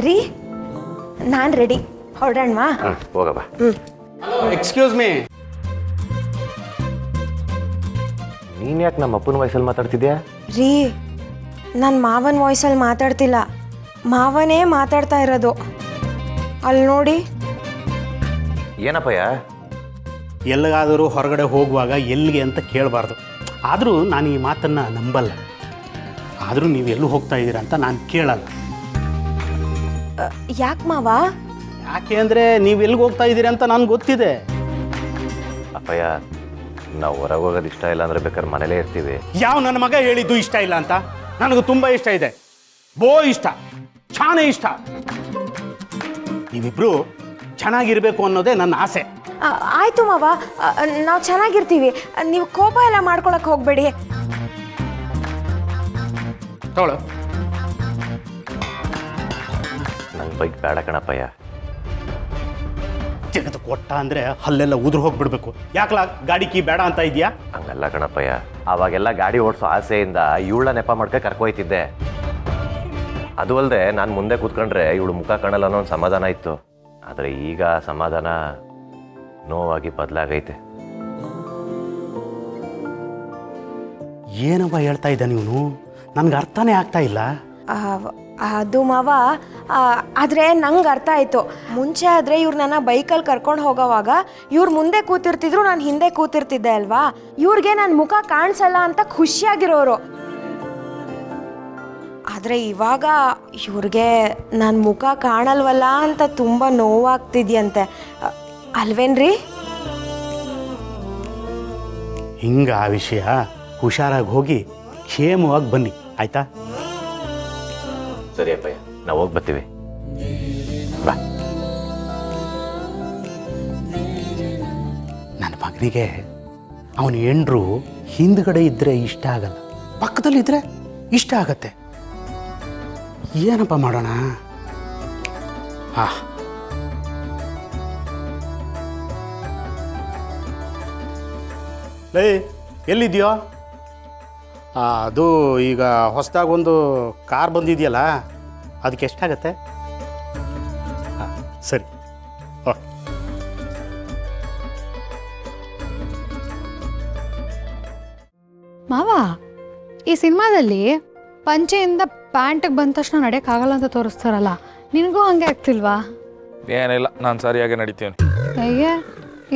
ರೀ ನಾನು ರೆಡಿ ಹೊರಡೋಣವಾ? ಹೋಗಪ್ಪ. Excuse me. ನೀನು ಯಾಕೆ ನಮ್ಮ ಅಪ್ಪನ ವಯಸ್ಸಲ್ಲಿ ಮಾತಾಡ್ತಿದ್ಯಾ? ರೀ ನಾನು ಮಾವನ ವಾಯ್ಸಲ್ಲಿ ಮಾತಾಡ್ತಿಲ್ಲ, ಮಾವನೇ ಮಾತಾಡ್ತಾ ಇರೋದು. ಅಲ್ಲಿ ನೋಡಿ. ಏನಪ್ಪಯ್ಯ? ಎಲ್ಲಿಗಾದರೂ ಹೊರಗಡೆ ಹೋಗುವಾಗ ಎಲ್ಲಿಗೆ ಅಂತ ಕೇಳಬಾರ್ದು. ಆದರೂ ನಾನು ಈ ಮಾತನ್ನು ನಂಬಲ್ಲ. ಆದರೂ ನೀವು ಎಲ್ಲೂ ಹೋಗ್ತಾ ಇದ್ದೀರಾ ಅಂತ ನಾನು ಕೇಳಲ್ಲ. ಯಾಕೆ ಮಾವ? ಯಾಕೆ ಅಂದರೆ ನೀವು ಎಲ್ಲಿಗೆ ಹೋಗ್ತಾ ಇದ್ದೀರಾ ಅಂತ ನನಗೆ ಗೊತ್ತಿದೆ. ಅಪ್ಪಯ್ಯ, ನಾವು ಹೊರಗೆ ಹೋಗೋದು ಇಷ್ಟ ಇಲ್ಲ ಅಂದರೆ ಬೇಕಾದ್ರೆ ಮನೇಲೇ ಇರ್ತೀವಿ. ಯಾವ ನನ್ನ ಮಗ ಹೇಳಿದ್ದು ಇಷ್ಟ ಇಲ್ಲ ಅಂತ? ನನಗೆ ತುಂಬ ಇಷ್ಟ ಇದೆ, ಇಷ್ಟ, ಚಾನೇ ಇಷ್ಟ. ನೀವಿಬ್ರು ಚೆನ್ನಾಗಿರ್ಬೇಕು ಅನ್ನೋದೇ ನನ್ನ ಆಸೆ. ಆಯಿತು ಮಾವ, ನಾವು ಚೆನ್ನಾಗಿರ್ತೀವಿ. ನೀವು ಕೋಪ ಎಲ್ಲ ಮಾಡ್ಕೊಳಕ್ಕೆ ಹೋಗಬೇಡಿ. ತಗೊಳ್ಳು. ನಂಗೆ ಬೈಕ್ ಬೇಡ ಕಣಪ್ಪಯ್ಯ. ತೆಗೆದು ಕೊಟ್ಟ ಅಂದರೆ ಅಲ್ಲೆಲ್ಲ ಉದುರು ಹೋಗ್ಬಿಡ್ಬೇಕು. ಯಾಕಲ ಗಾಡಿ ಕೀ ಬೇಡ ಅಂತ ಇದೆಯಾ? ಹಂಗಲ್ಲ ಕಣಪ್ಪಯ್ಯ, ಅವಾಗೆಲ್ಲ ಗಾಡಿ ಓಡಿಸೋ ಆಸೆಯಿಂದ ಇವಳ ನೆಪ ಮಾಡ್ಕೊ ಕರ್ಕೊಯ್ತಿದ್ದೆ. ಅದು ಅಲ್ಲದೆ ನಾನು ಮುಂದೆ ಕೂತ್ಕೊಂಡ್ರೆ ಇವಳು ಮುಖ ಕಾಣಲ್ಲ ಅನ್ನೋ ಒಂದು ಸಮಾಧಾನ ಇತ್ತು. ಆದರೆ ಈಗ ಸಮಾಧಾನ ನೋವಾಗಿ ಬದಲಾಗೈತೆ. ಏನಪ್ಪ ಹೇಳ್ತಾ ಇದ್ದ ನೀನು? ನನಗೆ ಅರ್ಥನೇ ಆಗ್ತಾ ಇಲ್ಲ. ಅದು ಮಾವ, ಆದರೆ ನಂಗೆ ಅರ್ಥ ಆಯಿತು. ಮುಂಚೆ ಆದರೆ ಇವ್ರು ನನ್ನ ಬೈಕಲ್ಲಿ ಕರ್ಕೊಂಡು ಹೋಗೋವಾಗ ಇವ್ರು ಮುಂದೆ ಕೂತಿರ್ತಿದ್ರು, ನಾನು ಹಿಂದೆ ಕೂತಿರ್ತಿದ್ದೆ ಅಲ್ವಾ. ಇವ್ರಿಗೆ ನನ್ನ ಮುಖ ಕಾಣಿಸಲ್ಲ ಅಂತ ಖುಷಿಯಾಗಿರೋರು. ಆದರೆ ಇವಾಗ ಇವ್ರಿಗೆ ನನ್ನ ಮುಖ ಕಾಣಲ್ವಲ್ಲ ಅಂತ ತುಂಬ ನೋವಾಗ್ತಿದ್ಯಂತೆ, ಅಲ್ವೇನ್ರಿ? ಹಿಂಗ ಆ ವಿಷಯ ಹುಷಾರಾಗಿ ಹೋಗಿ ಕ್ಷೇಮವಾಗಿ ಬನ್ನಿ, ಆಯ್ತಾ? ಸರಿ ಅಪ್ಪಯ್ಯ, ನಾವು ಹೋಗಿ ಬರ್ತೀವಿ. ಬಾ. ನನ್ನ ಮಗನಿಗೆ ಅವನ ಹೆಂಡ್ರು ಹಿಂದ್ಗಡೆ ಇದ್ದರೆ ಇಷ್ಟ ಆಗಲ್ಲ, ಪಕ್ಕದಲ್ಲಿದ್ದರೆ ಇಷ್ಟ ಆಗತ್ತೆ. ಏನಪ್ಪ ಮಾಡೋಣ? ಲೇ, ಎಲ್ಲಿದೆಯೋ? ಅದು ಈಗ ಹೊಸದಾಗೊಂದು ಕಾರ್ ಬಂದಿದೆಯಲ್ಲ, ಅದಕ್ಕೆ ಎಷ್ಟಾಗತ್ತೆ? ಸರಿ. ಮಾವ, ಈ ಸಿನಿಮಾದಲ್ಲಿ ಪಂಚೆಯಿಂದ ಪ್ಯಾಂಟಿಗೆ ಬಂದ ತಕ್ಷಣ ನಡೆಯೋಕ್ಕಾಗಲ್ಲ ಅಂತ ತೋರಿಸ್ತಾರಲ್ಲ, ನಿನಗೂ ಹಂಗೆ ಆಗ್ತಿಲ್ವಾ? ಏನಿಲ್ಲ, ನಾನು ಸರಿಯಾಗಿ ನಡಿತೀನಿ. ಅಯ್ಯೇ,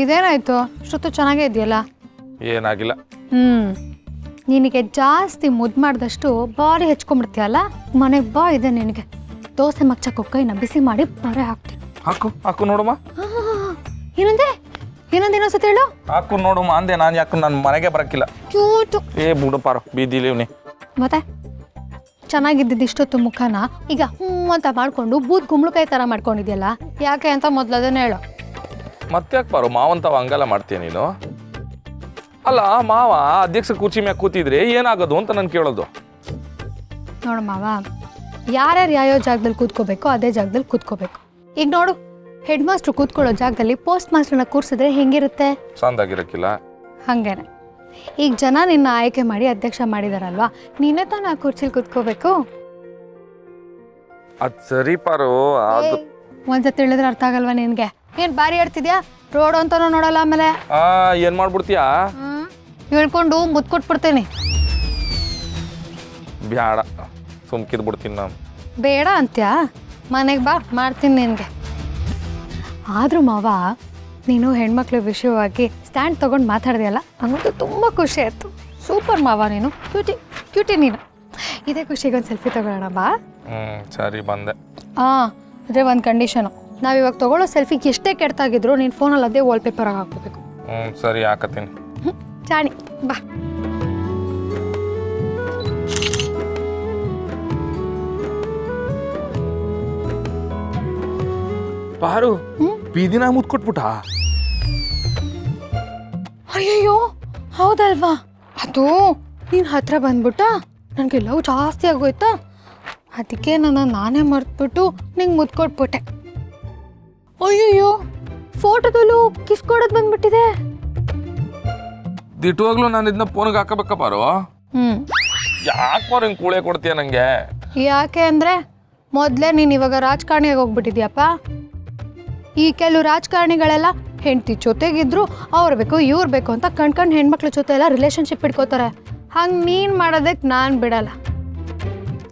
ಇದೇನಾಯ್ತು? ಇಷ್ಟೊತ್ತು ಚೆನ್ನಾಗೇ ಇದೆಯಲ್ಲ. ಏನಾಗಿಲ್ಲ. ನಿನಗೆ ಜಾಸ್ತಿ ಮುದ್ದು ಮಾಡಿದಷ್ಟು ಬಾರಿ ಹೆಚ್ಕೊಂಡ್ಬಿಡ್ತೀಯಲ್ಲ. ಮನೆಗೆ ಬಾ ಇದೆ ನಿನಗೆ. ದೋಸೆ ಮಚ್ಚಕ್ಕೆ ಕೈನ ಬಿಸಿ ಮಾಡಿ ಬರೆ ಹಾಕ್ತೀನಿ. ಹಾಕು ನೋಡಮ್ಮ. ಏನಂದೆ? ಇನ್ನೊಂದ್ಸತಿ ಹೇಳು. ಹಾಕು ನೋಡಮ್ಮ ಅಂದೆ. ನಾನು ಯಾಕೆ ನನ್ನ ಮನೆಗೆ ಬರೋಕ್ಕಿಲ್ಲ. ಕ್ಯೂಟು. ಬಿಡಪ್ಪಾರ ಬೀದಿಲಿ ಇವನಿ. ಮತ್ತೆ ಚೆನ್ನಾಗಿದ್ದಿದ್ದು ಇಷ್ಟೊತ್ತು ಮುಖನ ಈಗ ಅಂತ ಮಾಡ್ಕೊಂಡು ಬೂದ್ ಗುಂಬಳಕಾಯಿ ಥರ ಮಾಡ್ಕೊಂಡಿದ್ಯಲ್ಲ, ಯಾಕೆ ಅಂತ ಮೊದಲು ಅದನ್ನ ಹೇಳು. ಮತ್ತೆ ಯಾಕೆ ಪಾರು ಮಾವಂತವ ಹಂಗೆಲ್ಲ ಮಾಡ್ತೀಯ ನೀನು? ಅಲ್ಲ, ಮಾವ ಅಧ್ಯಕ್ಷ ಕುರ್ಚಿ ಮ್ಯಾಗ ಕೂತಿದ್ರೆ ಏನಾಗೋದು ಅಂತ ನಾನು ಕೇಳೋದು. ನೋಡು ಮಾವ, ಯಾರ್ಯಾರು ಯಾವ್ಯಾವ ಜಾಗದಲ್ಲಿ ಕೂತ್ಕೋಬೇಕು ಅದೇ ಜಾಗದಲ್ಲಿ ಕೂತ್ಕೋಬೇಕು. ಈಗ ನೋಡು, ಹೆಡ್ ಮಾಸ್ಟ್ರು ಕೂತ್ಕೊಳ್ಳೋ ಜಾಗದಲ್ಲಿ ಪೋಸ್ಟ್ ಮಾಸ್ಟರ್ನ ಕೂರಿಸಿದ್ರೆ ಹೆಂಗಿರುತ್ತೆ? ಸಂದಾಗಿರಕ್ಕಿಲ್ಲ. ಹಾಗೇನೆ ಈಗ ಜನ ನಿನ್ನ ಆಯ್ಕೆ ಮಾಡಿ ಅಧ್ಯಕ್ಷ ಮಾಡಿದಾರಲ್ವಾ, ನೀನೇ ತಾನು ಆ ಕುರ್ಚಿಲಿ ಕೂತ್ಕೋಬೇಕು. ಅದು ಸರಿ ಪಾರು. ಅದು ಒಂದ್ಸತಿ ಹೇಳಿದ್ರೆ ಅರ್ಥ ಆಗಲ್ವಾ ನಿನಗೆ? ಏನು ಬಾರಿ ಆಡ್ತಿದ್ಯಾ? ರೋಡ್ ಅಂತಾನೂ ನೋಡಲ್ಲ. ಆಮೇಲೆ ಏನು ಮಾಡ್ಬಿಡ್ತೀಯಾ? ಹೇಳ್ಕೊಂಡು ಮುದ್ದು ಕೊಟ್ಬಿಡ್ತೇನೆ. ಬ್ಯಾಡ, ಸುಮ್ಕಿದ್ ಬಿಡ್ತೀನಿ ನಾನು. ಬೇಡ ಅಂತ್ಯಾ? ಮನೆಗೆ ಬಾ, ಮಾಡ್ತೀನಿ ನಿನಗೆ. ಆದರೂ ಮಾವ, ನೀನು ಹೆಣ್ಮಕ್ಳ ವಿಷಯವಾಗಿ ಸ್ಟ್ಯಾಂಡ್ ತೊಗೊಂಡು ಮಾತಾಡ್ದೆಯಲ್ಲ, ನನಗಂತೂ ತುಂಬ ಖುಷಿ ಆಯಿತು. ಸೂಪರ್ ಮಾವ, ನೀನು ಕ್ಯೂಟಿ ನೀನು. ಇದೇ ಖುಷಿಗೆ ಒಂದು ಸೆಲ್ಫಿ ತೊಗೊಳ್ಳೋಣ ಬಾ. ಸರಿ ಬಂದೆ. ಅದೇ ಒಂದು ಕಂಡೀಷನು, ನಾವಿವಾಗ ತೊಗೊಳ್ಳೋ ಸೆಲ್ಫಿಗೆ ಎಷ್ಟೇ ಕೆಡ್ತಾಗಿದ್ರು ನೀನು ಫೋನಲ್ಲಿ ಅದೇ ವಾಲ್ಪೇಪರಾಗಿ ಹಾಕ್ಕೋಬೇಕು. ಸರಿ ಹಾಕತ್ತೀನಿ. ಚಾಣಿ ಬಾ. ಪಾರು ಬೀದಿನ ಮುದ್ದು ಕೊಟ್ಬಿಟ್ಟ. ಅಯ್ಯಯ್ಯೋ, ಹೌದಲ್ವಾ? ಅದು ನೀನು ಹತ್ರ ಬಂದ್ಬಿಟ್ಟ, ನನಗೆ ಲವ್ ಜಾಸ್ತಿ ಆಗೋಯ್ತಾ, ಅದಕ್ಕೆ ನಾನೇ ಮರ್ತ್ಬಿಟ್ಟು ನಿಂಗೆ ಮುದ್ದು ಕೊಟ್ಬಿಟ್ಟೆ. ಅಯ್ಯಯ್ಯೋ, ಫೋಟೋದಲ್ಲೂ ಕಿಸ್ ಕೊಡೋದು ಬಂದ್ಬಿಟ್ಟಿದೆ. ದಿಟ್ಟವಾಗ್ಲೂ ನಾನು ಇದನ್ನ ಫೋನ್ಗೆ ಹಾಕಬೇಕ ಪಾರು. ಯಾಕೆ ಪಾರು ಹಿಂಗೆ ಕೂಳೆ ಕೊಡ್ತೀಯ ನಂಗೆ? ಯಾಕೆ ಅಂದರೆ ಮೊದಲೇ ನೀನು ಇವಾಗ ರಾಜಕಾರಣಿಯಾಗಿ ಹೋಗ್ಬಿಟ್ಟಿದ್ಯಪ್ಪ. ಈ ಕೆಲವು ರಾಜಕಾರಣಿಗಳೆಲ್ಲ ಹೆಂಡತಿ ಜೊತೆಗಿದ್ರು ಅವ್ರು ಬೇಕು ಇವ್ರು ಬೇಕು ಅಂತ ಕಣ್ಕಂಡು ಹೆಣ್ಮಕ್ಳ ಜೊತೆ ಎಲ್ಲ ರಿಲೇಷನ್ಶಿಪ್ ಇಟ್ಕೋತಾರೆ. ಹಂಗೆ ನೀನು ಮಾಡೋದಕ್ಕೆ ನಾನು ಬಿಡಲ್ಲ.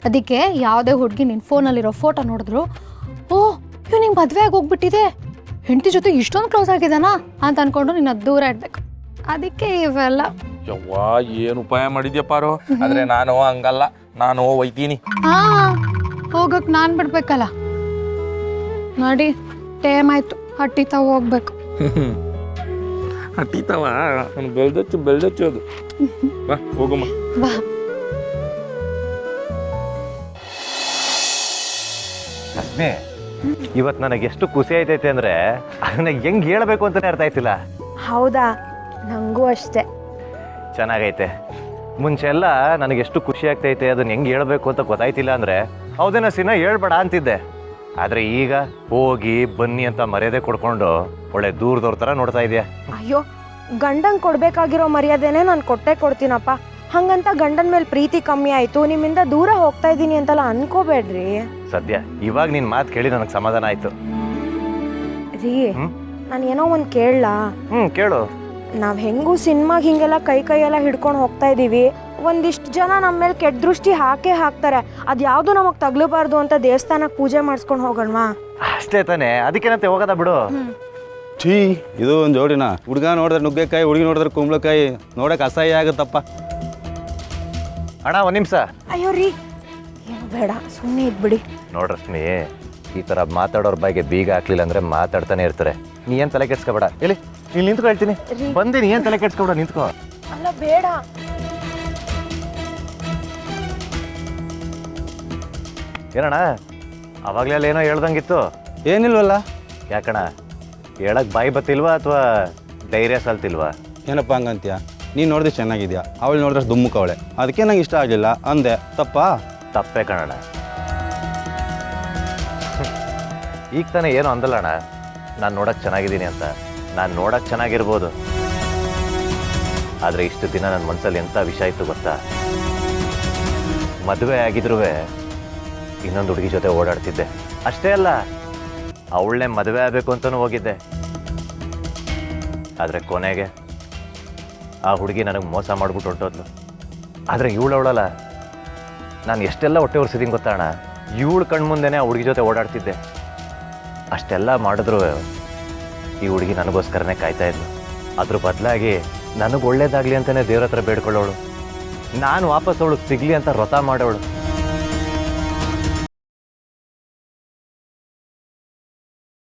ಅದಕ್ಕೆ ಯಾವುದೇ ಹುಡುಗಿ ನಿನ್ನ ಫೋನಲ್ಲಿರೋ ಫೋಟೋ ನೋಡಿದ್ರು, ಓಹ್ ಇವ್ ನಿಂಗೆ ಮದುವೆ ಆಗಿ ಹೋಗ್ಬಿಟ್ಟಿದೆ, ಹೆಂಡತಿ ಜೊತೆ ಇಷ್ಟೊಂದು ಕ್ಲೋಸ್ ಆಗಿದ್ದಾನಾ ಅಂತ ಅಂದ್ಕೊಂಡು ನಿನ್ನ ದೂರ ಇಡಬೇಕು. ಅದಕ್ಕೆ ಇವೆಲ್ಲ. ಯವ್ವಾ ಏನು ಉಪಾಯ ಮಾಡಿದ್ಯಾ ಪಾರು. ಆದ್ರೆ ನಾನು ಹಂಗಲ್ಲ, ನಾನು ಒಯ್ತೀನಿ. ಹಾಂ, ಹೋಗಕ್ಕೆ ನಾನು ಬಿಡ್ಬೇಕಲ್ಲ. ನೋಡಿ ಟೈಮ್ ಆಯಿತು, ಹಟ್ಟಿತಾ ಹೋಗ್ಬೇಕು. ಹಟ್ಟಿತಾವ ಬೆಳ್ದಚ್ಚು ಅದು. ಬಾ ಹೋಗಮ್ಮ. ಬಾ. ರಶ್ಮಿ, ಇವತ್ತು ನನಗೆ ಎಷ್ಟು ಖುಷಿ ಆಯ್ತೈತೆ ಅಂದ್ರೆ ಅದನ್ನ ಹೆಂಗ್ ಹೇಳ್ಬೇಕು ಅಂತಾನೆ ಅರ್ಥ ಆಯ್ತಿಲ್ಲ. ಹೌದಾ, ನನಗೂ ಅಷ್ಟೇ. ಚೆನ್ನಾಗೈತೆ. ಮುಂಚೆ ಎಲ್ಲ ನನಗೆ ಎಷ್ಟು ಖುಷಿ ಆಗ್ತೈತೆ ಅದನ್ನ ಹೆಂಗ್ ಹೇಳ್ಬೇಕು ಅಂತ ಗೊತ್ತಾಯ್ತಿಲ್ಲ ಅಂದ್ರೆ ಹೌದೇನ ಸಿನ ಹೇಳ್ಬೇಡ ಅಂತಿದ್ದೆ. ಆದ್ರೆ ಈಗ ಹೋಗಿ ಬನ್ನಿ ಅಂತ ಮರ್ಯಾದೆ ಕೊಡ್ಕೊಂಡು ಒಳ್ಳೆ ದೂರದವ್ರ ಥರ ನೋಡ್ತಾ ಇದೆಯಾ. ಅಯ್ಯೋ, ಗಂಡಂಗೆ ಕೊಡಬೇಕಾಗಿರೋ ಮರ್ಯಾದೆನೇ ನಾನು ಕೊಟ್ಟೇ ಕೊಡ್ತೀನಪ್ಪ. ಹಂಗಂತ ಗಂಡನ ಮೇಲೆ ಪ್ರೀತಿ ಕಮ್ಮಿ ಆಯಿತು, ನಿಮ್ಮಿಂದ ದೂರ ಹೋಗ್ತಾ ಇದ್ದೀನಿ ಅಂತೆಲ್ಲ ಅನ್ಕೋಬೇಡ್ರಿ. ಸದ್ಯ ಇವಾಗ ನಿನ್ನ ಮಾತು ಕೇಳಿ ನನಗೆ ಸಮಾಧಾನ ಆಯ್ತು. ರೀ, ನಾನು ಏನೋ ಒಂದು ಕೇಳಲಾ? ಕೇಳು. ನಾವು ಹೆಂಗೂ ಸಿನಿಮಾಗೆ ಹಿಂಗೆಲ್ಲ ಕೈ ಎಲ್ಲ ಹಿಡ್ಕೊಂಡು ಹೋಗ್ತಾ ಇದ್ದೀವಿ, ಒಂದಿಷ್ಟು ಜನ ನಮ್ಮ ಮೇಲೆ ಕೆಟ್ಟ ದೃಷ್ಟಿ ಹಾಕ್ತಾರೆ. ಅದು ಯಾವುದು ನಮಗೆ ತಗಲಬಾರ್ದು ಅಂತ ದೇವಸ್ಥಾನಕ್ಕೆ ಪೂಜೆ ಮಾಡಿಸ್ಕೊಂಡು ಹೋಗೋಣವಾ? ಅಷ್ಟೇ ತಾನೇ, ಅದಕ್ಕೇನಂತೆ ಹೋಗೋದ ಬಿಡು. ಛೀ, ಇದು ಒಂದು ಜೋಡಿನ. ಹುಡುಗ ನೋಡಿದ್ರೆ ನುಗ್ಗೆಕಾಯಿ, ಹುಡುಗಿ ನೋಡಿದ್ರೆ ಕುಂಬಳಕಾಯಿ, ನೋಡಕ್ಕೆ ಅಸಹ್ಯ ಆಗುತ್ತಪ್ಪ. ಅಣ್ಣ ಒಂದು ನಿಮಿಷ. ಅಯ್ಯೋ ರೀ, ಏನು ಬೇಡ, ಸುಮ್ಮನೆ ಇದ್ಬಿಡಿ. ನೋಡ್ರಶ್ಮಿ, ಈ ಥರ ಮಾತಾಡೋರ್ ಬಾಯಿಗೆ ಬೀಗ ಹಾಕ್ಲಿಲ್ಲ ಅಂದ್ರೆ ಮಾತಾಡ್ತಾನೆ ಇರ್ತಾರೆ. ನೀ ಏನು ತಲೆ ಕೆಡ್ಸ್ಕೊಬೇಡ. ಇಲ್ಲಿ ಇಲ್ಲಿ ನಿಂತ್ಕೊ, ಹೇಳ್ತೀನಿ. ಬಂದೆ, ನೀ ಏನು ತಲೆ ಕೆಡ್ಸ್ಕೊಬೇಡ, ನಿಂತ್ಕೊ. ಅಲ್ಲ ಬೇಡ. ಏನಣ್ಣ ಅವಾಗಲೇ ಅಲ್ಲಿ ಏನೋ ಹೇಳ್ದಂಗಿತ್ತು? ಏನಿಲ್ವಲ್ಲ. ಯಾಕಣ್ಣ, ಹೇಳಕ್ ಬಾಯಿ ಬತ್ತಿಲ್ವಾ ಅಥವಾ ಧೈರ್ಯ ಸಲ್ತಿಲ್ವಾ? ಏನಪ್ಪ ಹಂಗಂತೀಯ? ನೀನು ನೋಡಿದ್ರೆ ಚೆನ್ನಾಗಿದ್ಯಾ, ಅವಳು ನೋಡಿದ್ರೆ ದುಮ್ಮುಕ ಅವಳೆ, ಅದಕ್ಕೆ ನಂಗೆ ಇಷ್ಟ ಆಗಲಿಲ್ಲ ಅಂದೆ. ತಪ್ಪಾ? ತಪ್ಪೇ ಕಣಣ್ಣ. ಈಗ ತಾನೇ ಏನೋ ಅಂದಲ್ಲ ಅಣ್ಣ, ನಾನು ನೋಡಕ್ಕೆ ಚೆನ್ನಾಗಿದ್ದೀನಿ ಅಂತ. ನಾನು ನೋಡಕ್ಕೆ ಚೆನ್ನಾಗಿರ್ಬೋದು, ಆದರೆ ಇಷ್ಟು ದಿನ ನನ್ನ ಮನಸ್ಸಲ್ಲಿ ಎಂಥ ವಿಷಯ ಇತ್ತು ಗೊತ್ತಾ? ಮದುವೆ ಆಗಿದ್ರೂ ಇನ್ನೊಂದು ಹುಡುಗಿ ಜೊತೆ ಓಡಾಡ್ತಿದ್ದೆ. ಅಷ್ಟೇ ಅಲ್ಲ, ಅವಳನ್ನೇ ಮದುವೆ ಆಗಬೇಕು ಅಂತಲೂ ಹೋಗಿದ್ದೆ. ಆದರೆ ಕೊನೆಗೆ ಆ ಹುಡುಗಿ ನನಗೆ ಮೋಸ ಮಾಡಿಬಿಟ್ಟು ಹೊರಟೋದ್ಲು. ಆದರೆ ಇವಳವಳಲ್ಲ, ನಾನು ಎಷ್ಟೆಲ್ಲ ಹೊಟ್ಟೆ ಉರ್ಸಿದ್ದೀನಿ ಗೊತ್ತಾ ಅಣ್ಣ? ಇವಳು ಕಣ್ಮುಂದೆನೇ ಆ ಹುಡುಗಿ ಜೊತೆ ಓಡಾಡ್ತಿದ್ದೆ. ಅಷ್ಟೆಲ್ಲ ಮಾಡಿದ್ರು ಈ ಹುಡುಗಿ ನನಗೋಸ್ಕರನೇ ಕಾಯ್ತಾ ಇದ್ಲು. ಅದ್ರ ಬದಲಾಗಿ ನನಗೆ ಒಳ್ಳೇದಾಗಲಿ ಅಂತಲೇ ದೇವ್ರ ಹತ್ರ ಬೇಡ್ಕೊಳ್ಳೋಳು. ನಾನು ವಾಪಸ್ ಅವಳು ಸಿಗಲಿ ಅಂತ ವ್ರತ ಮಾಡೋಳು.